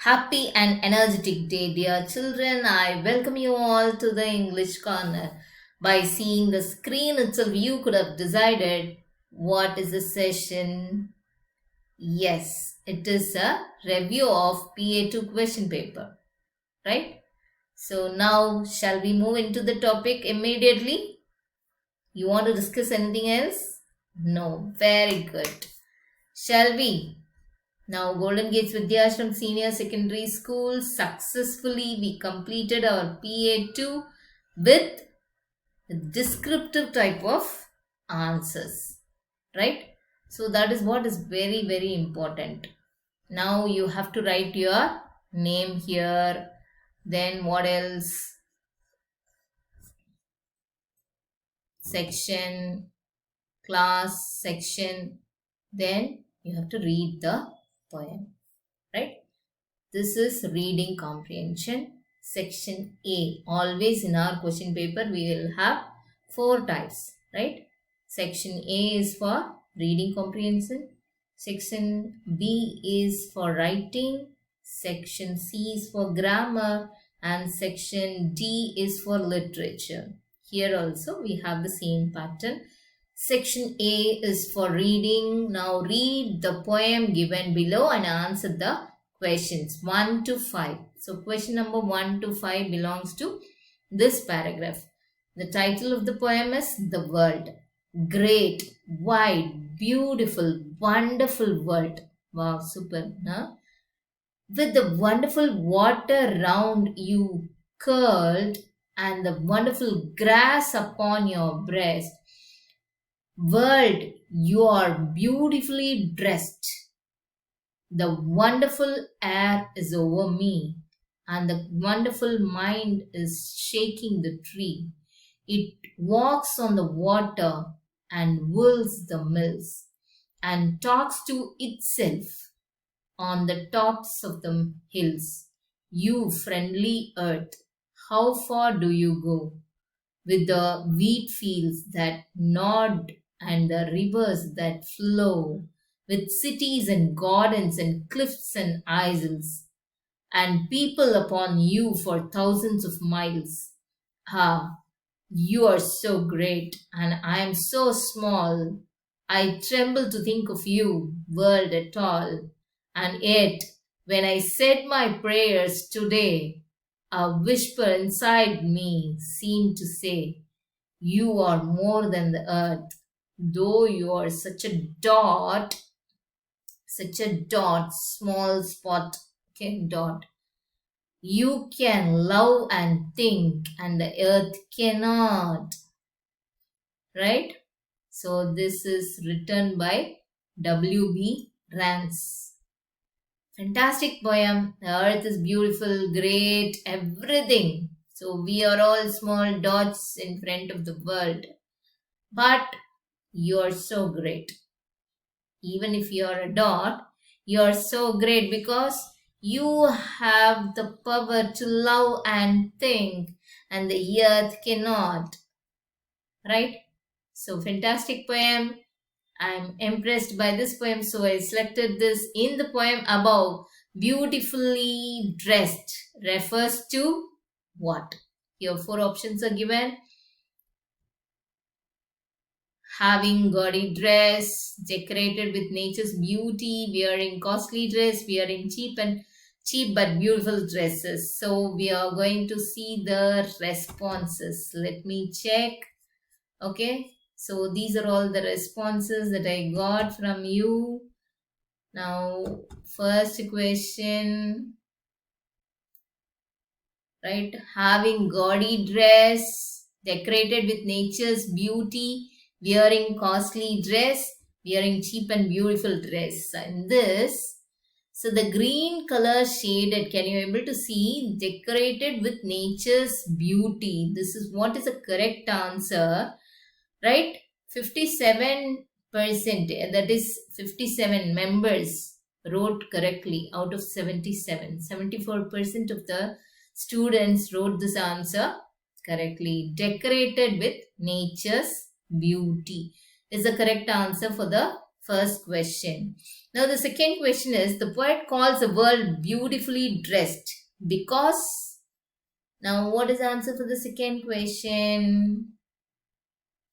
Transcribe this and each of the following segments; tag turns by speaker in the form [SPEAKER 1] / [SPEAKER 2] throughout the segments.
[SPEAKER 1] Happy and energetic day, dear children. I welcome you all to the English corner. By seeing the screen itself, you could have decided what is the session. Yes, it is a review of PA2 question paper, right? So now, shall we move into the topic immediately? You want to discuss anything else? No, very good. Shall we? Now, Golden Gates Vidyashram Senior Secondary School, successfully we completed our PA2 with descriptive type of answers, right? So that is what is very, very important. Now you have to write your name here. Then what else? Section, class, section. Then you have to read the poem, right? This is reading comprehension. Section A. Always in our question paper we will have 4 types, right? Section A is for reading comprehension. Section B is for writing. Section C is for grammar. And section D is for literature. Here also we have the same pattern. Section A is for reading. Now read the poem given below and answer the questions 1 to 5. So question number 1 to 5 belongs to this paragraph. The title of the poem is The World. Great, wide, beautiful, wonderful world. Wow, super. Huh? With the wonderful water round you curled and the wonderful grass upon your breast. World, you are beautifully dressed. The wonderful air is over me, and the wonderful mind is shaking the tree. It walks on the water and whirls the mills, and talks to itself on the tops of the hills. You friendly earth, how far do you go? With the wheat fields that nod and the rivers that flow, with cities and gardens and cliffs and isles, and people upon you for thousands of miles. Ah, you are so great, and I am so small. I tremble to think of you, world at all. And yet, when I said my prayers today, a whisper inside me seemed to say, you are more than the earth, though you are such a dot, small spot, okay, dot. You can love and think, and the earth cannot, right? So this is written by W.B. Rance. Fantastic poem. The earth is beautiful, great, everything. So we are all small dots in front of the world. But you are so great. Even if you are a dot, you are so great because you have the power to love and think, and the earth cannot. Right? So, fantastic poem. I'm impressed by this poem, so I selected this. In the poem above, beautifully dressed refers to what? Here, 4 options are given. Having gaudy dress, decorated with nature's beauty, wearing costly dress, wearing cheap but beautiful dresses. So we are going to see the responses. Let me check. Okay, so these are all the responses that I got from you. Now, first question, right? Having gaudy dress, decorated with nature's beauty, wearing costly dress, wearing cheap and beautiful dress. In this, so the green color shaded, can you able to see? Decorated with nature's beauty. This is what is the correct answer, right? 57%, that is 57 members wrote correctly out of 77. 74% of the students wrote this answer correctly. Decorated with nature's beauty is the correct answer for the first question. Now the second question is, the poet calls the world beautifully dressed because. Now what is the answer for the second question?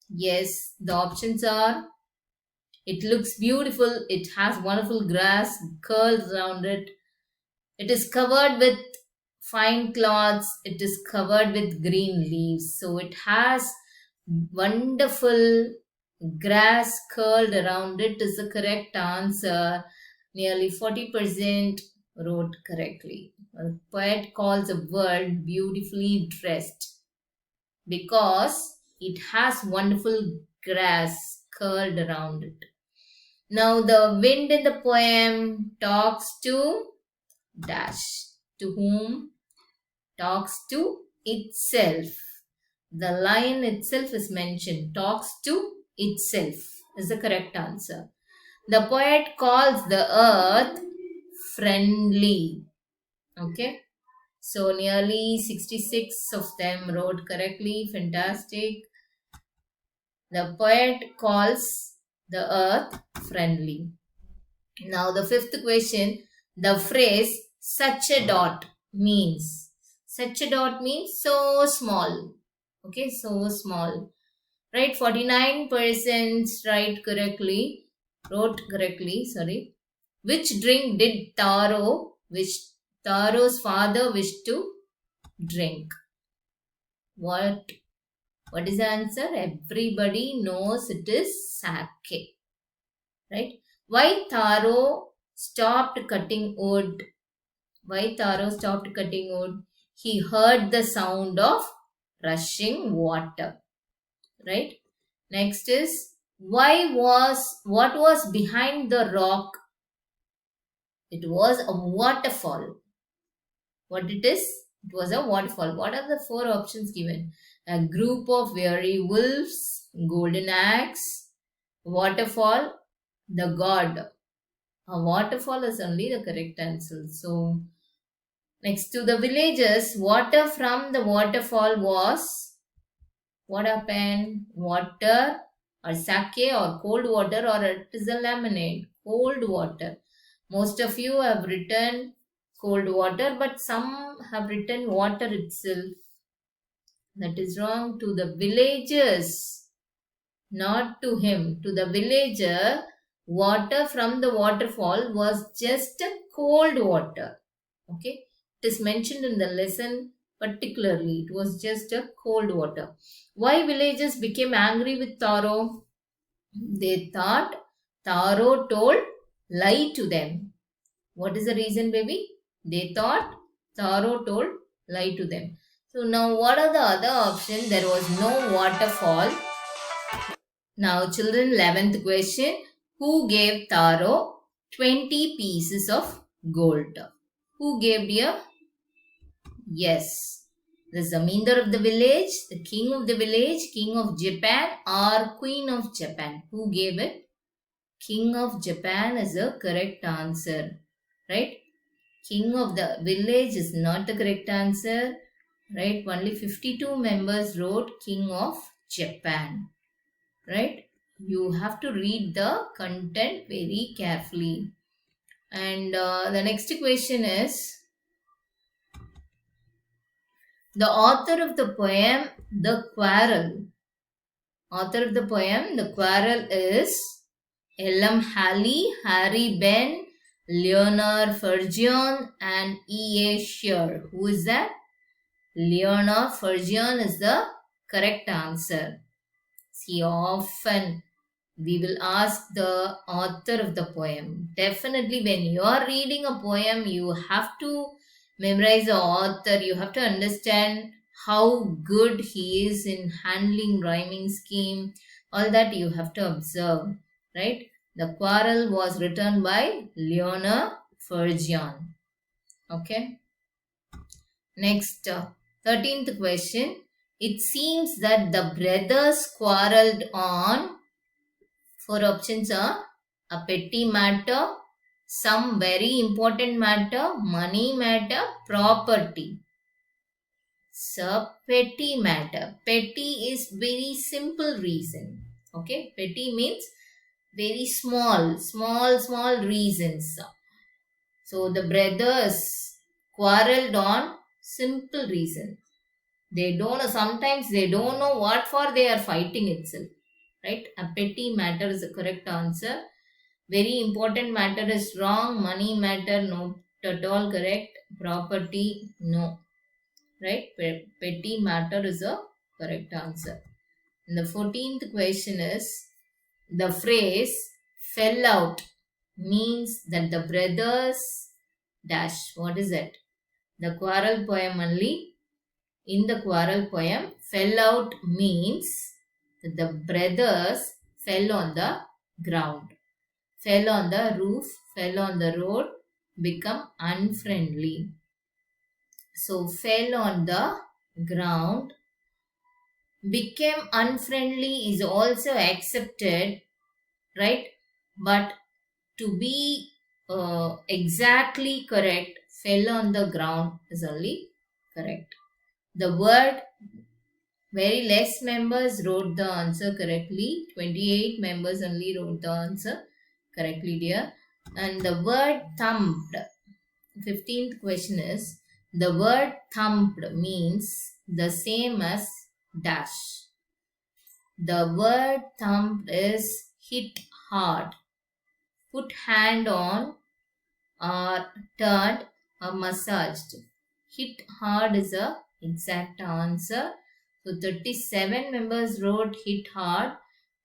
[SPEAKER 1] Yes, the options are, it looks beautiful, it has wonderful grass curls around it, it is covered with fine cloths, it is covered with green leaves. So it has wonderful grass curled around it is the correct answer. Nearly 40% wrote correctly. A poet calls the world beautifully dressed because it has wonderful grass curled around it. Now the wind in the poem talks to dash. To whom? Talks to itself. The line itself is mentioned. Talks to itself is the correct answer. The poet calls the earth friendly. Okay. So nearly 66 of them wrote correctly. Fantastic. The poet calls the earth friendly. Now the fifth question, the phrase such a dot means. Such a dot means so small. Okay, so small. Right, 49% wrote correctly, sorry. Which drink did Taro's father wished to drink? What is the answer? Everybody knows it is sake. Right? Why Taro stopped cutting wood? Why Taro stopped cutting wood? He heard the sound of rushing water. Right? Next is, what was behind the rock? It was a waterfall. What it is? It was a waterfall. What are the four options given? A group of weary wolves, golden axe, waterfall, the god. A waterfall is only the correct answer. So, next to the villages, water from the waterfall was, what happened? Water or sake or cold water, or it is a lemonade. Cold water. Most of you have written cold water, but some have written water itself. That is wrong. To the villagers, not to him. To the villager, water from the waterfall was just a cold water. Okay. It is mentioned in the lesson particularly. It was just a cold water. Why villagers became angry with Taro? They thought Taro told lie to them. What is the reason, baby? They thought Taro told lie to them. So now what are the other options? There was no waterfall. Now children, 11th question. Who gave Taro 20 pieces of gold? Who gave dear? Yes. The zamindar of the village, the king of the village, king of Japan, or queen of Japan. Who gave it? King of Japan is the correct answer. Right? King of the village is not the correct answer. Right? Only 52 members wrote King of Japan. Right? You have to read the content very carefully. And the next question is, the author of the poem, The Quarrel. Author of the poem, The Quarrel is L.M. Halley, Harry Ben, Leonard Fergion, and E.A. Sher. Who is that? Leonard Fergion is the correct answer. See, often we will ask the author of the poem. Definitely, when you are reading a poem, you have to memorize the author. You have to understand how good he is in handling rhyming scheme. All that you have to observe, right? The Quarrel was written by Leonard Fergion. Okay. Next, 13th question. It seems that the brothers quarreled on, four options are, a petty matter, some very important matter, money matter, property. So, petty matter. Petty is very simple reason. Okay. Petty means Very small reasons. So the brothers quarreled on simple reason. They don't know, sometimes they don't know what for they are fighting itself. Right? A petty matter is the correct answer. Very important matter is wrong. Money matter, not at all correct. Property, no. Right? Petty matter is a correct answer. And the 14th question is, the phrase fell out means that the brothers dash. What is it? The quarrel poem only. In the quarrel poem, fell out means that the brothers fell on the ground, fell on the roof, fell on the road, become unfriendly. So, fell on the ground, became unfriendly is also accepted, right? But to be exactly correct, fell on the ground is only correct. The word, very less members wrote the answer correctly. 28 members only wrote the answer correctly, dear. And the word thumped, 15th question is, the word thumped means the same as dash. The word thumped is hit hard, put hand on, or turned or massaged. Hit hard is a exact answer. So 37 members wrote hit hard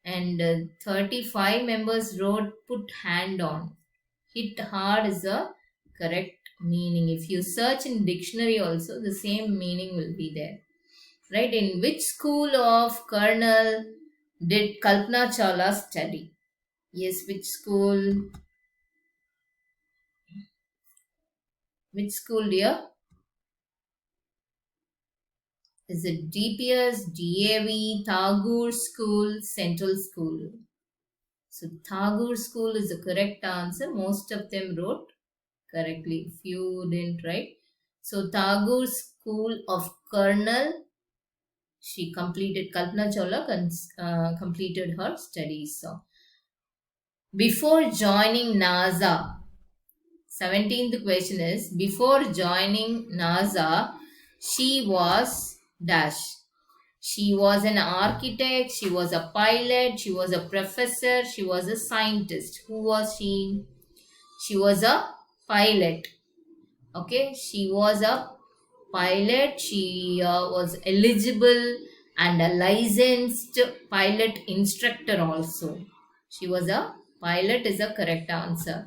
[SPEAKER 1] and 35 members wrote put hand on. Hit hard is a correct meaning. If you search in dictionary also, the same meaning will be there. Right? In which school of Colonel did Kalpana Chawla study? Yes, which school? Which school, dear? Is it DPS, DAV, Tagore School, Central School? So Tagore School is the correct answer. Most of them wrote correctly. Few didn't write. So Tagore School of Colonel, she completed, Kalpana Chawla completed her studies. So before joining NASA, 17th question is, before joining NASA, she was dash. She was an architect, she was a pilot, she was a professor, she was a scientist. Who was she? She was a pilot. Okay, she was a pilot. She was eligible and a licensed pilot instructor also. She was a pilot is a correct answer.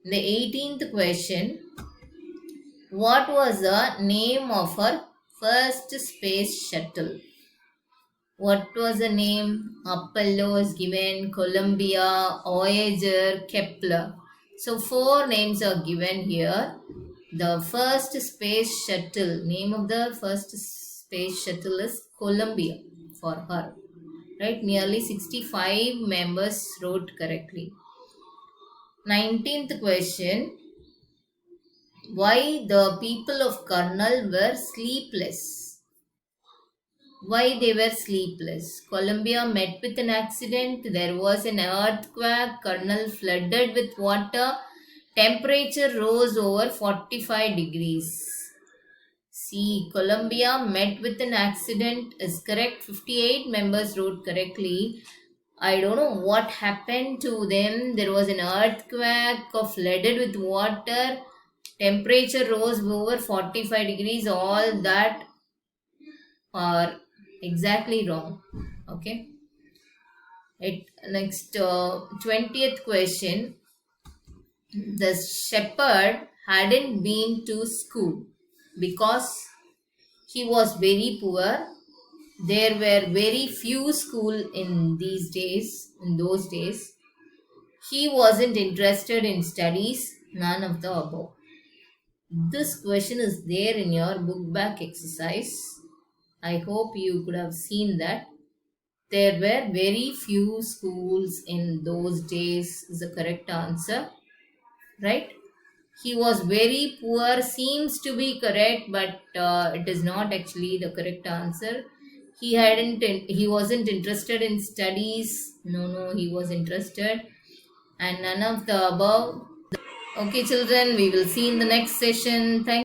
[SPEAKER 1] The 18th question, what was the name of her first space shuttle? What was the name? Apollo is given, Columbia, Voyager, Kepler. So 4 names are given here. The first space shuttle, name of the first space shuttle is Columbia for her. Right? Nearly 65 members wrote correctly. 19th question, why the people of Karnal were sleepless? Why they were sleepless? Columbia met with an accident. There was an earthquake. Karnal flooded with water. Temperature rose over 45 degrees. See, Columbia met with an accident is correct. 58 members wrote correctly. I don't know what happened to them. There was an earthquake, flooded with water. Temperature rose over 45 degrees. All that are exactly wrong. Okay. Next 20th question. The shepherd hadn't been to school because he was very poor. There were very few school in those days. He wasn't interested in studies, none of the above. This question is there in your book back exercise. I hope you could have seen that. There were very few schools in those days is the correct answer. Right? He was very poor seems to be correct, but it is not actually the correct answer. He wasn't interested in studies. No, he was interested. And none of the above. Okay, children, we will see in the next session. Thank